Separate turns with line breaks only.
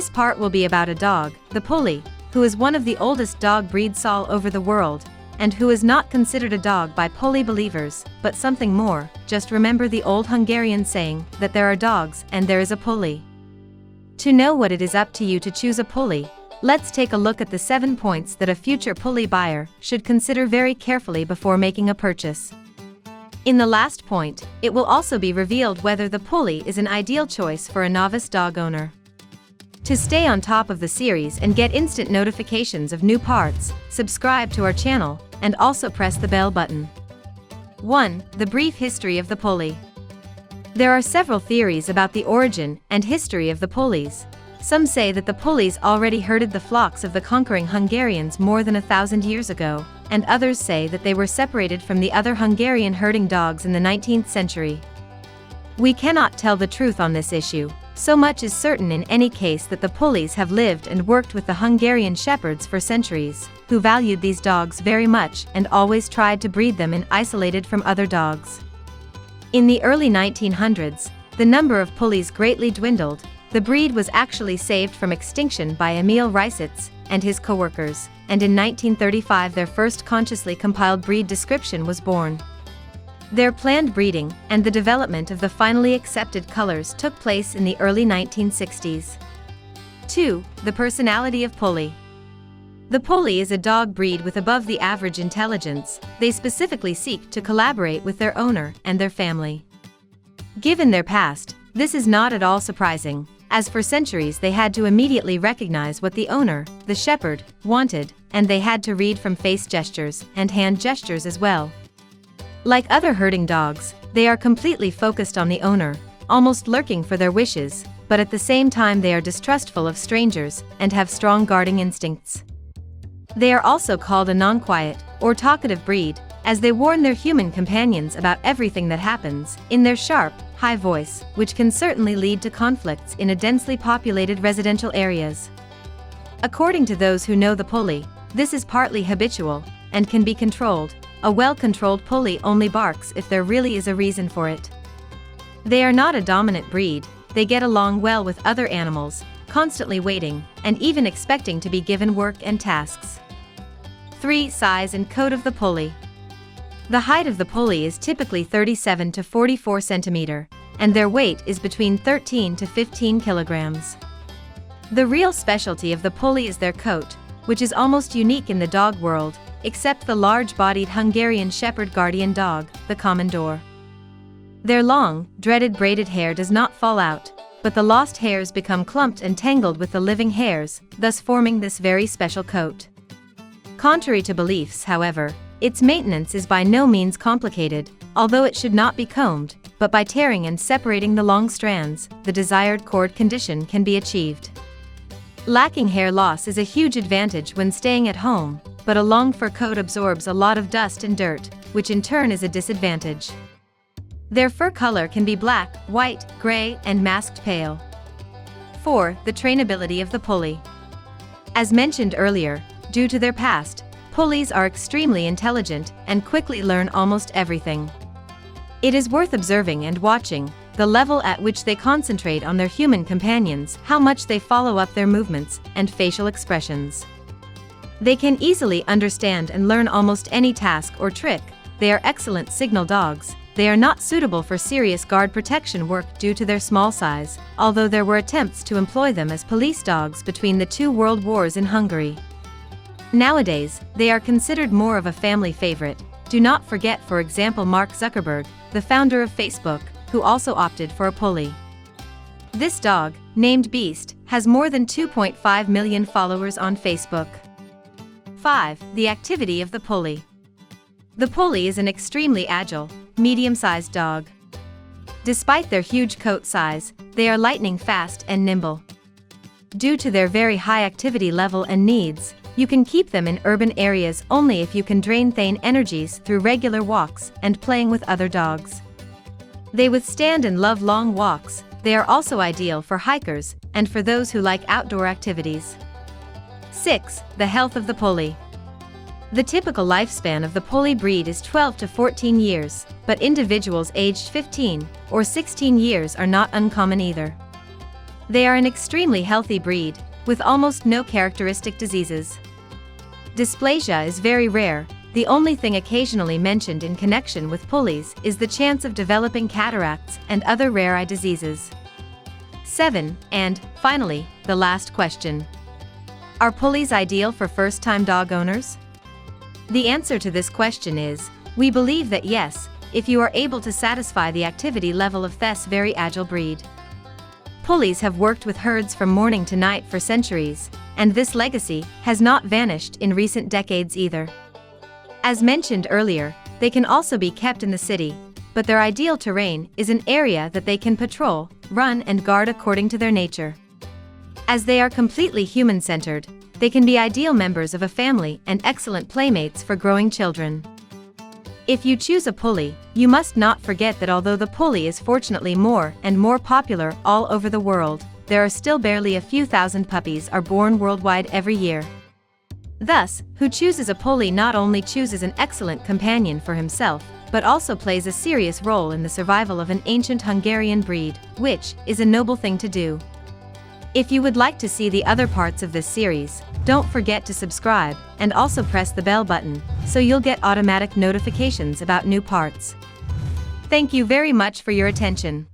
This part will be about a dog, the PULI, who is one of the oldest dog breeds all over the world, and who is not considered a dog by PULI believers, but something more. Just remember the old Hungarian saying, that there are dogs and there is a PULI. To know what it is up to you to choose a PULI, let's take a look at the 7 points that a future PULI buyer should consider very carefully before making a purchase. In the last point, it will also be revealed whether the PULI is an ideal choice for a novice dog owner. To stay on top of the series and get instant notifications of new parts, subscribe to our channel, and also press the bell button. 1. The brief history of the PULI. There are several theories about the origin and history of the PULIs. Some say that the PULIs already herded the flocks of the conquering Hungarians more than 1,000 years ago, and others say that they were separated from the other Hungarian herding dogs in the 19th century. We cannot tell the truth on this issue. So much is certain in any case that the PULIs have lived and worked with the Hungarian shepherds for centuries, who valued these dogs very much and always tried to breed them in isolated from other dogs. In the early 1900s, the number of PULIs greatly dwindled. The breed was actually saved from extinction by Emil Reisitz and his co-workers, and in 1935 their first consciously compiled breed description was born. Their planned breeding and the development of the finally accepted colors took place in the early 1960s. 2. The personality of PULI. The PULI is a dog breed with above the average intelligence. They specifically seek to collaborate with their owner and their family. Given their past, this is not at all surprising, as for centuries they had to immediately recognize what the owner, the shepherd, wanted, and they had to read from face gestures and hand gestures as well. Like other herding dogs, they are completely focused on the owner, almost lurking for their wishes, but at the same time they are distrustful of strangers and have strong guarding instincts. They are also called a non-quiet or talkative breed, as they warn their human companions about everything that happens, in their sharp, high voice, which can certainly lead to conflicts in a densely populated residential areas. According to those who know the PULI, this is partly habitual and can be controlled. A well-controlled PULI only barks if there really is a reason for it. They are not a dominant breed. They get along well with other animals, constantly waiting, and even expecting to be given work and tasks. 3. Size and coat of the PULI. The height of the PULI is typically 37 to 44 cm, and their weight is between 13 to 15 kilograms. The real specialty of the PULI is their coat, which is almost unique in the dog world, except the large-bodied Hungarian Shepherd guardian dog, the komondor. Their long, dreaded braided hair does not fall out, but the lost hairs become clumped and tangled with the living hairs, thus forming this very special coat. Contrary to beliefs, however, its maintenance is by no means complicated, although it should not be combed, but by tearing and separating the long strands, the desired cord condition can be achieved. Lacking hair loss is a huge advantage when staying at home, but a long fur coat absorbs a lot of dust and dirt, which in turn is a disadvantage. Their fur color can be black, white, gray, and masked pale. 4. The trainability of the PULI. As mentioned earlier, due to their past, PULIs are extremely intelligent and quickly learn almost everything. It is worth observing and watching the level at which they concentrate on their human companions, how much they follow up their movements and facial expressions. They can easily understand and learn almost any task or trick. They are excellent signal dogs. They are not suitable for serious guard protection work due to their small size, although there were attempts to employ them as police dogs between the 2 world wars in Hungary. Nowadays, they are considered more of a family favorite. Do not forget, for example, Mark Zuckerberg, the founder of Facebook, who also opted for a PULI. This dog, named Beast, has more than 2.5 million followers on Facebook. 5. The activity of the PULI. The PULI is an extremely agile, medium-sized dog. Despite their huge coat size, they are lightning fast and nimble. Due to their very high activity level and needs, you can keep them in urban areas only if you can drain their energies through regular walks and playing with other dogs. They withstand and love long walks. They are also ideal for hikers and for those who like outdoor activities. 6. The health of the PULI. The typical lifespan of the PULI breed is 12 to 14 years, but individuals aged 15 or 16 years are not uncommon either. They are an extremely healthy breed, with almost no characteristic diseases. Dysplasia is very rare. The only thing occasionally mentioned in connection with pulleys is the chance of developing cataracts and other rare eye diseases. 7. And, finally, the last question. Are pulleys ideal for first-time dog owners? The answer to this question is, we believe that yes, if you are able to satisfy the activity level of this very agile breed. Pulleys have worked with herds from morning to night for centuries, and this legacy has not vanished in recent decades either. As mentioned earlier, they can also be kept in the city, but their ideal terrain is an area that they can patrol, run and guard according to their nature. As they are completely human-centered, they can be ideal members of a family and excellent playmates for growing children. If you choose a pulley, you must not forget that although the pulley is fortunately more and more popular all over the world, there are still barely a few thousand puppies are born worldwide every year. Thus, who chooses a pulley not only chooses an excellent companion for himself, but also plays a serious role in the survival of an ancient Hungarian breed, which is a noble thing to do. If you would like to see the other parts of this series, don't forget to subscribe and also press the bell button so you'll get automatic notifications about new parts. Thank you very much for your attention.